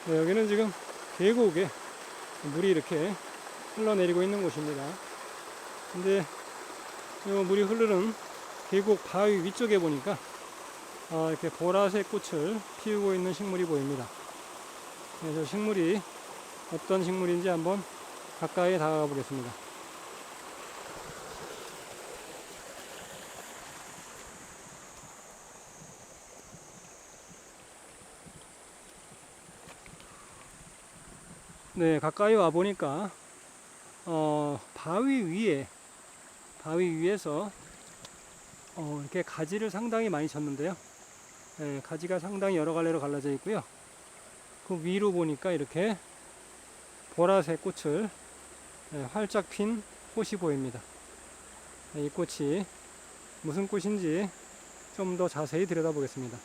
네, 여기는 지금 계곡에 물이 이렇게 흘러내리고 있는 곳입니다. 근데 이 물이 흐르는 계곡 바위 위쪽에 보니까 이렇게 보라색 꽃을 피우고 있는 식물이 보입니다. 네, 저 식물이 어떤 식물인지 한번 가까이 다가가 보겠습니다. 네, 가까이 와 보니까 바위 위에서 이렇게 가지를 상당히 많이 쳤는데요. 네, 가지가 상당히 여러 갈래로 갈라져 있고요. 그 위로 보니까 이렇게 보라색 꽃을 활짝 핀 꽃이 보입니다. 네, 이 꽃이 무슨 꽃인지 좀 더 자세히 들여다보겠습니다.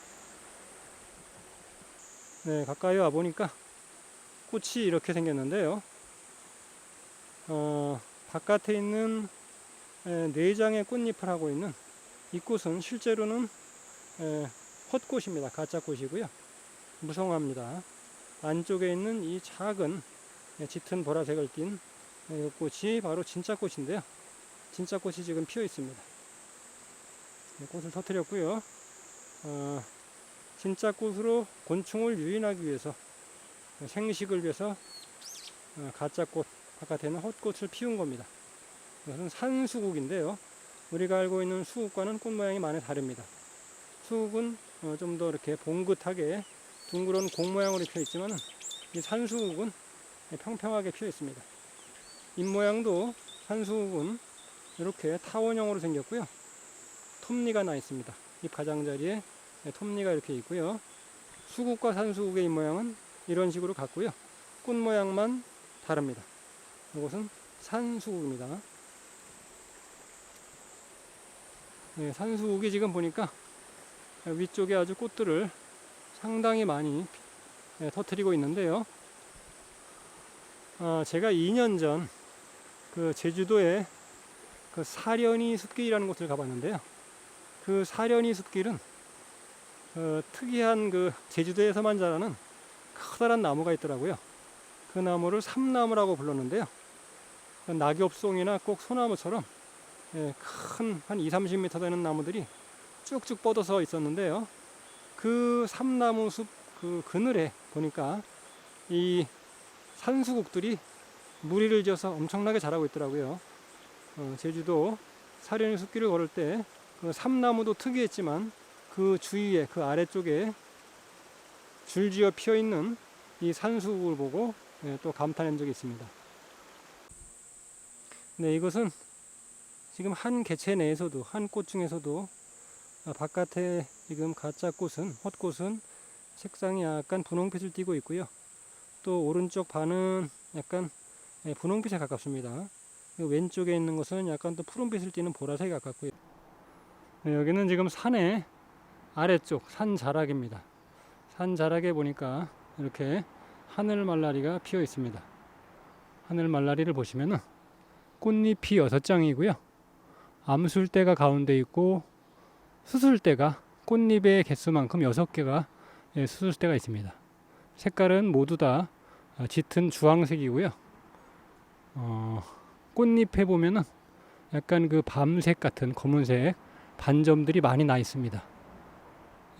네, 가까이 와 보니까 꽃이 이렇게 생겼는데요. 바깥에 있는 네 장의 꽃잎을 하고 있는 이 꽃은 실제로는 헛꽃입니다. 가짜 꽃이고요. 무성화입니다. 안쪽에 있는 이 작은 짙은 보라색을 띤 이 꽃이 바로 진짜 꽃인데요. 진짜 꽃이 지금 피어 있습니다. 꽃을 터뜨렸고요. 진짜 꽃으로 곤충을 유인하기 위해서, 생식을 위해서 가짜 꽃, 바깥에는 헛꽃을 피운 겁니다. 이것은 산수국인데요. 우리가 알고 있는 수국과는 꽃 모양이 많이 다릅니다. 수국은 좀 더 이렇게 봉긋하게 둥그런 공 모양으로 피어 있지만 이 산수국은 평평하게 피어 있습니다. 잎 모양도 산수국은 이렇게 타원형으로 생겼고요. 톱니가 나 있습니다. 잎 가장자리에 톱니가 이렇게 있고요. 수국과 산수국의 잎 모양은 이런 식으로 같고요. 꽃 모양만 다릅니다. 이것은 산수국입니다. 네, 산수국이 지금 보니까 위쪽에 아주 꽃들을 상당히 많이 터뜨리고 있는데요. 제가 2년 전 그 제주도에 그 사려니 숲길이라는 곳을 가봤는데요. 그 사려니 숲길은 특이한 그 제주도에서만 자라는 커다란 나무가 있더라고요. 그 나무를 삼나무라고 불렀는데요. 낙엽송이나 꼭 소나무처럼 큰 한 20-30m 되는 나무들이 쭉쭉 뻗어서 있었는데요. 그 삼나무 숲 그 그늘에 보니까 이 산수국들이 무리를 지어서 엄청나게 자라고 있더라고요. 제주도 사려니 숲길을 걸을 때 그 삼나무도 특이했지만 그 주위에 그 아래쪽에 줄지어 피어 있는 이 산수국을 보고 또 감탄한 적이 있습니다. 네, 이것은 지금 한 개체 내에서도 한 꽃 중에서도 바깥에 지금 가짜 꽃은 헛꽃은 색상이 약간 분홍빛을 띠고 있고요. 또 오른쪽 반은 약간 분홍빛에 가깝습니다. 왼쪽에 있는 것은 약간 또 푸른빛을 띠는 보라색에 가깝고요. 네, 여기는 지금 산의 아래쪽 산 자락입니다. 산 자락에 보니까 이렇게 하늘말라리가 피어 있습니다. 하늘말라리를 보시면은 꽃잎이 6장이고요. 암술대가 가운데 있고 수술대가 꽃잎의 개수만큼 6개가 수술대가 있습니다. 색깔은 모두 다 짙은 주황색이고요. 꽃잎에 보면은 약간 그 밤색 같은 검은색 반점들이 많이 나 있습니다.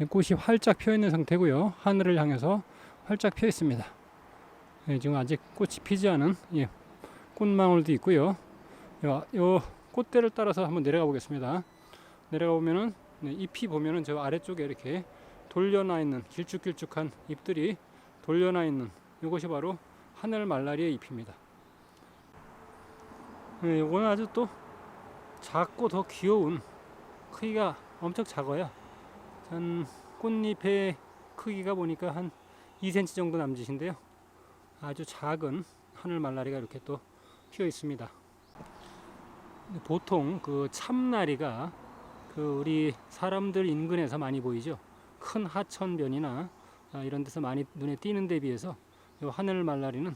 꽃이 활짝 피어 있는 상태고요. 하늘을 향해서 활짝 피어 있습니다. 지금 아직 꽃이 피지 않은 꽃망울도 있고요. 요 꽃대를 따라서 한번 내려가 보겠습니다. 내려가 보면은 잎이 보면은 저 아래쪽에 이렇게 돌려나 있는 길쭉길쭉한 잎들이 돌려나 있는 이것이 바로 하늘말라리의 잎입니다. 이거는 아주 또 작고 더 귀여운, 크기가 엄청 작아요. 전 꽃잎의 크기가 보니까 한 2cm 정도 남짓인데요. 아주 작은 하늘말라리가 이렇게 또 피어 있습니다. 보통 그 참나리가 그 우리 사람들 인근에서 많이 보이죠. 큰 하천변이나 이런 데서 많이 눈에 띄는 데 비해서 이 하늘말라리는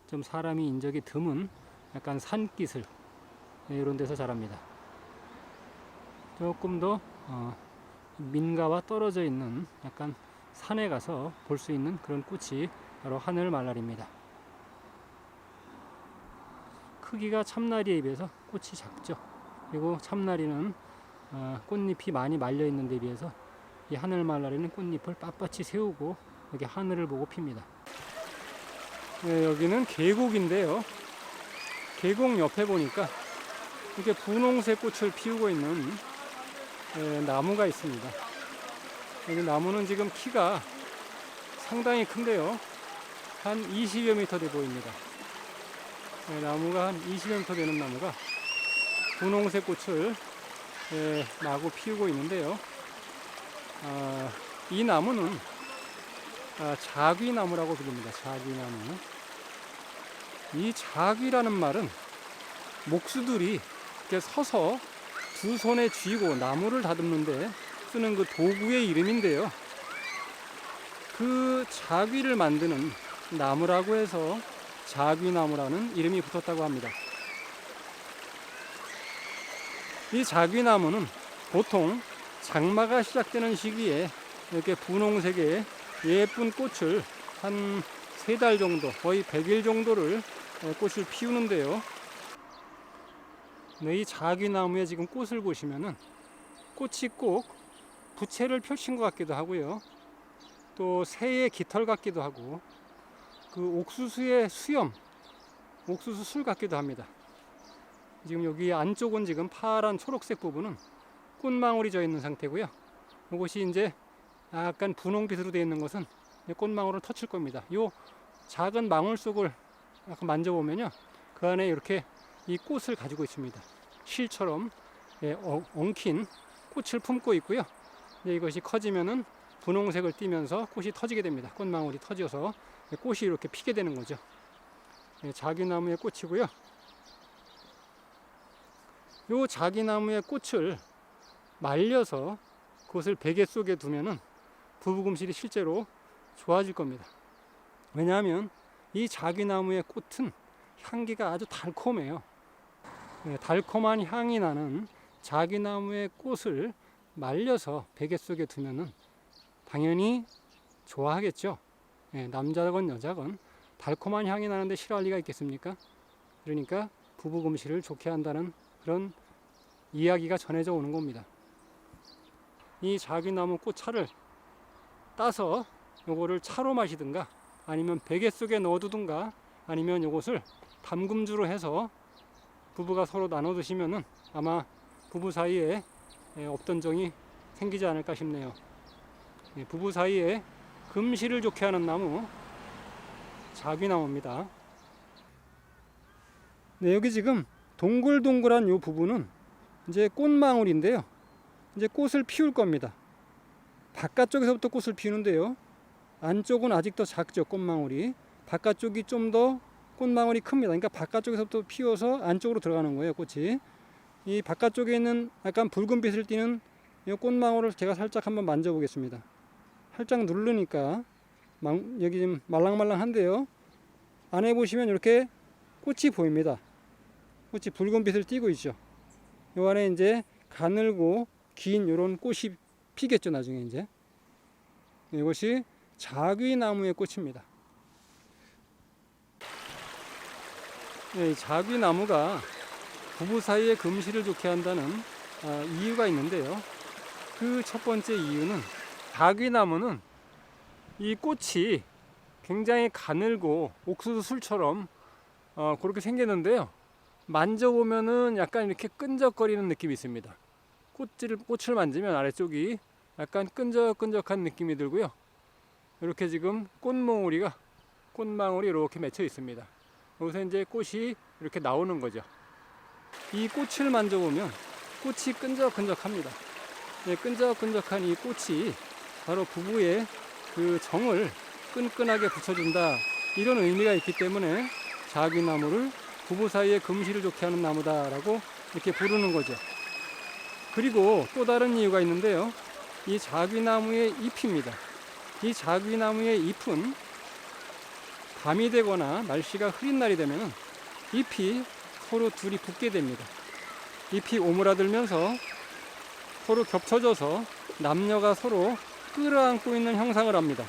좀 사람이 인적이 드문 약간 산기슭 이런 데서 자랍니다. 조금 더 민가와 떨어져 있는 약간 산에 가서 볼 수 있는 그런 꽃이 바로 하늘말라리입니다. 크기가 참나리에 비해서 꽃이 작죠. 그리고 참나리는 꽃잎이 많이 말려 있는 데 비해서 이 하늘말라리는 꽃잎을 빳빳이 세우고 여기 하늘을 보고 핍니다. 네, 여기는 계곡인데요. 계곡 옆에 보니까 이렇게 분홍색 꽃을 피우고 있는 나무가 있습니다. 여기 나무는 지금 키가 상당히 큰데요. 한 20여 미터 돼 보입니다. 나무가 한 20여 미터 되는 나무가 분홍색 꽃을 마구 피우고 있는데요. 이 나무는 자귀나무라고 불립니다. 자귀나무. 이 자귀라는 말은 목수들이 이렇게 서서 두 손에 쥐고 나무를 다듬는데 쓰는 그 도구의 이름인데요. 그 자귀를 만드는 나무라고 해서 자귀나무라는 이름이 붙었다고 합니다. 이 자귀나무는 보통 장마가 시작되는 시기에 이렇게 분홍색의 예쁜 꽃을 한 3달 정도, 거의 100일 정도를 꽃을 피우는데요. 네, 이 자귀나무에 지금 꽃을 보시면은 꽃이 꼭 부채를 펼친 것 같기도 하고요. 또 새의 깃털 같기도 하고 그 옥수수의 수염, 옥수수 술 같기도 합니다. 지금 여기 안쪽은 지금 파란 초록색 부분은 꽃망울이 져 있는 상태고요. 이것이 이제 약간 분홍빛으로 되어 있는 것은 꽃망울을 터칠 겁니다. 이 작은 망울 속을 약간 만져보면요, 그 안에 이렇게 이 꽃을 가지고 있습니다. 실처럼 엉킨 꽃을 품고 있고요. 이제 이것이 커지면은 분홍색을 띠면서 꽃이 터지게 됩니다. 꽃망울이 터져서 꽃이 이렇게 피게 되는 거죠. 자귀나무의 꽃이고요. 이 자귀나무의 꽃을 말려서 그것을 베개 속에 두면은 부부금실이 실제로 좋아질 겁니다. 왜냐하면 이 자귀나무의 꽃은 향기가 아주 달콤해요. 달콤한 향이 나는 자귀나무의 꽃을 말려서 베개 속에 두면은 당연히 좋아하겠죠. 남자건 여자건 달콤한 향이 나는데 싫어할 리가 있겠습니까? 그러니까 부부금실을 좋게 한다는 그런 이야기가 전해져 오는 겁니다. 이 자귀나무 꽃차를 따서 요거를 차로 마시든가 아니면 베개 속에 넣어두든가 아니면 요것을 담금주로 해서 부부가 서로 나눠 드시면은 아마 부부 사이에 없던 정이 생기지 않을까 싶네요. 부부 사이에 금실을 좋게 하는 나무 자귀나무입니다. 네, 여기 지금 동글동글한 이 부분은 이제 꽃망울인데요. 이제 꽃을 피울 겁니다. 바깥쪽에서부터 꽃을 피우는데요. 안쪽은 아직 더 작죠, 꽃망울이. 바깥쪽이 좀 더 꽃망울이 큽니다. 그러니까 바깥쪽에서부터 피워서 안쪽으로 들어가는 거예요, 꽃이. 이 바깥쪽에 있는 약간 붉은빛을 띠는 이 꽃망울을 제가 살짝 한번 만져보겠습니다. 살짝 누르니까 여기 지금 말랑말랑한데요. 안에 보시면 이렇게 꽃이 보입니다. 꽃이 붉은빛을 띠고 있죠. 이 안에 이제 가늘고 긴 이런 꽃이 피겠죠, 나중에 이제. 이것이 자귀나무의 꽃입니다. 이 자귀나무가 부부 사이에 금실을 좋게 한다는 이유가 있는데요. 그 첫 번째 이유는 자귀나무는 이 꽃이 굉장히 가늘고 옥수수 술처럼 그렇게 생겼는데요. 만져보면은 약간 이렇게 끈적거리는 느낌이 있습니다. 꽃을 만지면 아래쪽이 약간 끈적끈적한 느낌이 들고요. 이렇게 지금 꽃망울이 이렇게 맺혀 있습니다. 여기서 이제 꽃이 이렇게 나오는 거죠. 이 꽃을 만져보면 꽃이 끈적끈적합니다. 끈적끈적한 이 꽃이 바로 부부의 그 정을 끈끈하게 붙여준다, 이런 의미가 있기 때문에 자귀나무를 부부 사이에 금실을 좋게 하는 나무다라고 이렇게 부르는 거죠. 그리고 또 다른 이유가 있는데요. 이 자귀나무의 잎입니다. 이 자귀나무의 잎은 밤이 되거나 날씨가 흐린 날이 되면 잎이 서로 둘이 붙게 됩니다. 잎이 오므라들면서 서로 겹쳐져서 남녀가 서로 끌어안고 있는 형상을 합니다.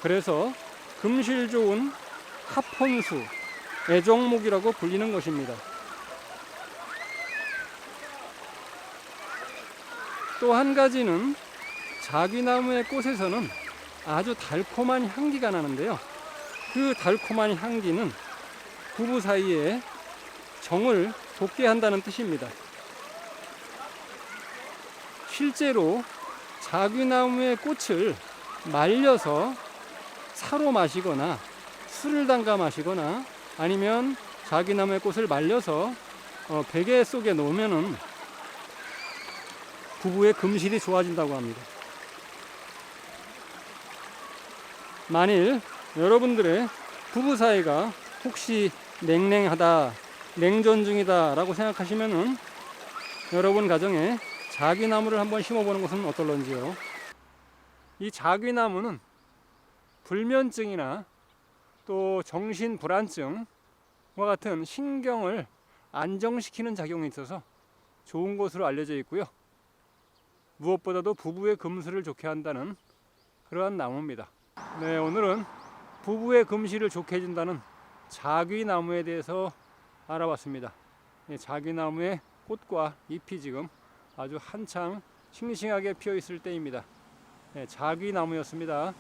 그래서 금실 좋은 합혼수, 애정목이라고 불리는 것입니다. 또 한 가지는 자귀나무의 꽃에서는 아주 달콤한 향기가 나는데요. 그 달콤한 향기는 부부 사이에 정을 돋게 한다는 뜻입니다. 실제로 자귀나무의 꽃을 말려서 차로 마시거나 술을 담가 마시거나 아니면 자귀나무의 꽃을 말려서 베개 속에 놓으면은 부부의 금실이 좋아진다고 합니다. 만일 여러분들의 부부 사이가 혹시 냉랭하다, 냉전 중이다 라고 생각하시면은 여러분 가정에 자귀나무를 한번 심어보는 것은 어떨런지요. 이 자귀나무는 불면증이나 또 정신불안증과 같은 신경을 안정시키는 작용이 있어서 좋은 것으로 알려져 있고요. 무엇보다도 부부의 금슬을 좋게 한다는 그러한 나무입니다. 네, 오늘은 부부의 금실을 좋게 해준다는 자귀나무에 대해서 알아봤습니다. 자귀나무의 꽃과 잎이 지금 아주 한창 싱싱하게 피어 있을 때입니다. 자귀나무였습니다.